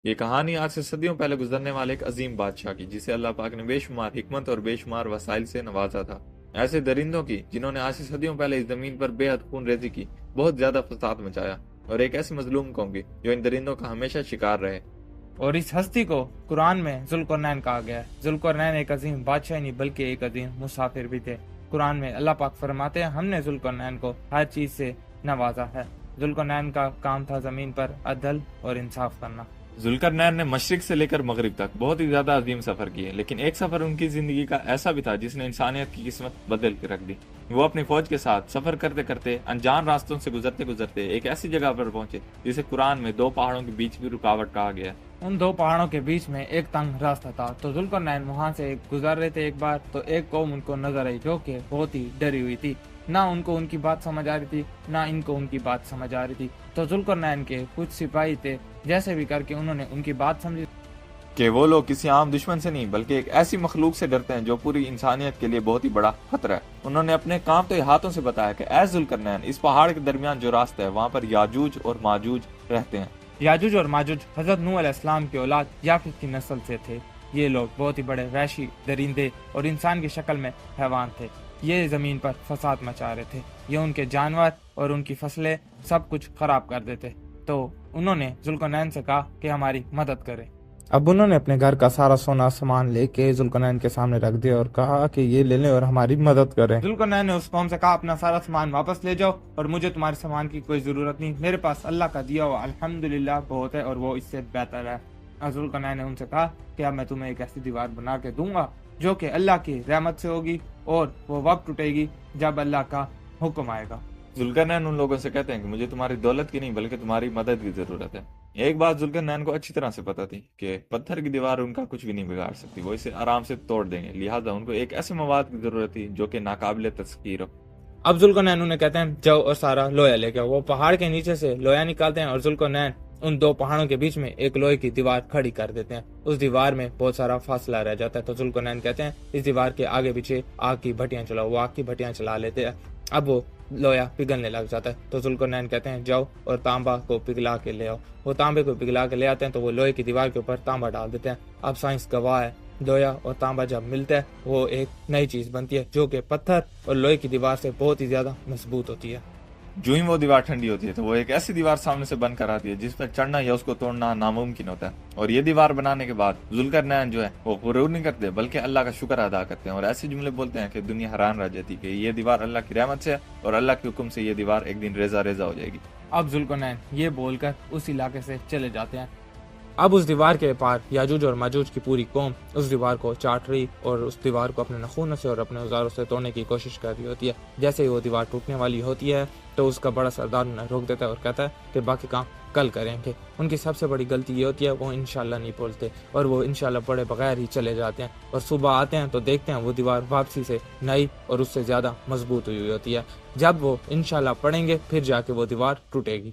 یہ کہانی آج سے صدیوں پہلے گزرنے والے ایک عظیم بادشاہ کی، جسے اللہ پاک نے بے شمار حکمت اور بے شمار وسائل سے نوازا تھا۔ ایسے درندوں کی جنہوں نے آج سے صدیوں پہلے اس زمین پر بے حد خون ریزی کی، بہت زیادہ فساد مچایا، اور ایک ایسی مظلوم قوم کی جو ان درندوں کا ہمیشہ شکار رہے۔ اور اس ہستی کو قرآن میں ذوالقرنین کہا گیا ہے۔ ذوالقرنین ایک عظیم بادشاہ نہیں بلکہ ایک عظیم مسافر بھی تھے۔ قرآن میں اللہ پاک فرماتے ہیں ہم نے ذوالقرنین کو ہر چیز سے نوازا ہے۔ ذوالقرنین کا کام تھا زمین پر عدل اور انصاف کرنا۔ ذوالقرنین نے مشرق سے لے کر مغرب تک بہت ہی زیادہ عظیم سفر کیے، لیکن ایک سفر ان کی زندگی کا ایسا بھی تھا جس نے انسانیت کی قسمت بدل کے رکھ دی۔ وہ اپنی فوج کے ساتھ سفر کرتے کرتے انجان راستوں سے گزرتے گزرتے ایک ایسی جگہ پر پہنچے جسے قرآن میں دو پہاڑوں کے بیچ بھی رکاوٹ کہا گیا ہے۔ ان دو پہاڑوں کے بیچ میں ایک تنگ راستہ تھا، تو ذوالقرنین وہاں سے گزر رہے تھے ایک بار، تو ایک قوم ان کو نظر آئی جو کہ بہت ہی ڈری ہوئی تھی۔ نہ ان کو ان کی بات سمجھ آ رہی تھی، نہ ان کو ان کی بات سمجھ آ رہی تھی۔ تو ذوالقرنین کے کچھ سپاہی تھے، جیسے بھی کر کے انہوں نے ان کی بات سمجھی کہ وہ لوگ کسی عام دشمن سے نہیں بلکہ ایک ایسی مخلوق سے ڈرتے ہیں جو پوری انسانیت کے لیے بہت ہی بڑا خطرہ ہے۔ انہوں نے اپنے کانپتے ہاتھوں سے بتایا کہ اے ذوالقرنین، اس پہاڑ کے درمیان جو راستہ ہے وہاں پر یاجوج اور ماجوج رہتے ہیں۔ یاجوج اور ماجوج حضرت نوح علیہ السلام کی اولاد یافت کی نسل سے تھے۔ یہ لوگ بہت ہی بڑے وحشی درندے اور انسان کی شکل میں حیوان تھے۔ یہ زمین پر فساد مچا رہے تھے۔ یہ ان کے جانور اور ان کی فصلیں سب کچھ خراب کر دیتے۔ تو انہوں نے ذوالقرنین سے کہا کہ ہماری مدد کرے۔ اب انہوں نے اپنے گھر کا سارا سونا سامان لے کے ذوالقرنین کے سامنے رکھ دیا اور کہا کہ یہ لے لیں اور ہماری مدد کریں۔ ذوالقرنین نے اس قوم سے کہا اپنا سارا سامان واپس لے جاؤ اور مجھے تمہارے سامان کی کوئی ضرورت نہیں، میرے پاس اللہ کا دیا ہوا الحمدللہ بہت ہے اور وہ اس سے بہتر ہے۔ ذوالقرنین نے ان سے کہا کہ اب میں تمہیں ایک ایسی دیوار بنا کے دوں گا جو کہ اللہ کی رحمت سے ہوگی، اور وہ وقت ٹوٹے گی جب اللہ کا حکم آئے گا۔ ذوالقرنین ان لوگوں سے کہتے ہیں کہ مجھے تمہاری دولت کی نہیں بلکہ تمہاری مدد کی ضرورت ہے۔ ایک بات ذوالقرنین کو اچھی طرح سے پتہ تھی کہ پتھر کی دیوار ان کا کچھ بھی نہیں بگاڑ سکتی، وہ اسے آرام سے توڑ دیں گے، لہٰذا ان کو ایک ایسے مواد کی ضرورت تھی جو کہ ناقابل تسخیر ہو۔ اب ذوالقرنین انہیں کہتے ہیں جاؤ اور سارا لویا لے کے آؤ۔ وہ پہاڑ کے نیچے سے لویا نکالتے ہیں اور ذوالقرنین ان دو پہاڑوں کے بیچ میں ایک لوہے کی دیوار کھڑی کر دیتے ہیں۔ اس دیوار میں بہت سارا فاصلہ رہ جاتا ہے، تو ذوالقرنین کہتے ہیں اس دیوار کے آگے پیچھے آگ کی بھٹیاں چلاؤ۔ وہ آگ کی بھٹیاں چلا لیتے ہیں۔ اب وہ لویا پگھلنے لگ جاتا ہے، تو ذوالقرنین کہتے ہیں جاؤ اور تانبا کو پگھلا کے لے آؤ۔ وہ تانبے کو پگھلا کے لے آتے ہیں، تو وہ لوہے کی دیوار کے اوپر تانبا ڈال دیتے ہیں۔ اب سائنس گواہ ہے، لویا اور تانبا جب ملتا ہے وہ ایک نئی چیز بنتی ہے جو کہ پتھر اور لوہے کی دیوار سے بہت ہی زیادہ مضبوط ہوتی ہے۔ جو ہی وہ دیوار ٹھنڈی ہوتی ہے تو وہ ایک ایسی دیوار سامنے سے بن کر آتی ہے جس پر چڑھنا یا اس کو توڑنا ناممکن ہوتا ہے۔ اور یہ دیوار بنانے کے بعد ذوالقرنین جو ہے وہ غرور نہیں کرتے بلکہ اللہ کا شکر ادا کرتے ہیں، اور ایسے جملے بولتے ہیں کہ دنیا حیران رہ جاتی کہ یہ دیوار اللہ کی رحمت سے ہے اور اللہ کے حکم سے یہ دیوار ایک دن ریزہ ریزہ ہو جائے گی۔ اب ذوالقرنین یہ بول کر اس علاقے سے چلے جاتے ہیں۔ اب اس دیوار کے پار یاجوج اور ماجوج کی پوری قوم اس دیوار کو چاٹ رہی اور اس دیوار کو اپنے نخونوں سے اور اپنے اوزاروں سے توڑنے کی کوشش کر رہی ہوتی ہے۔ جیسے ہی وہ دیوار ٹوٹنے والی ہوتی ہے تو اس کا بڑا سردار انہیں روک دیتا ہے اور کہتا ہے کہ باقی کام کل کریں گے۔ ان کی سب سے بڑی غلطی یہ ہوتی ہے وہ انشاءاللہ نہیں بولتے، اور وہ انشاءاللہ پڑھے بغیر ہی چلے جاتے ہیں، اور صبح آتے ہیں تو دیکھتے ہیں وہ دیوار واپسی سے نئی اور اس سے زیادہ مضبوط ہوئی ہوتی ہے۔ جب وہ انشاءاللہ پڑھیں گے پھر جا کے وہ دیوار ٹوٹے گی۔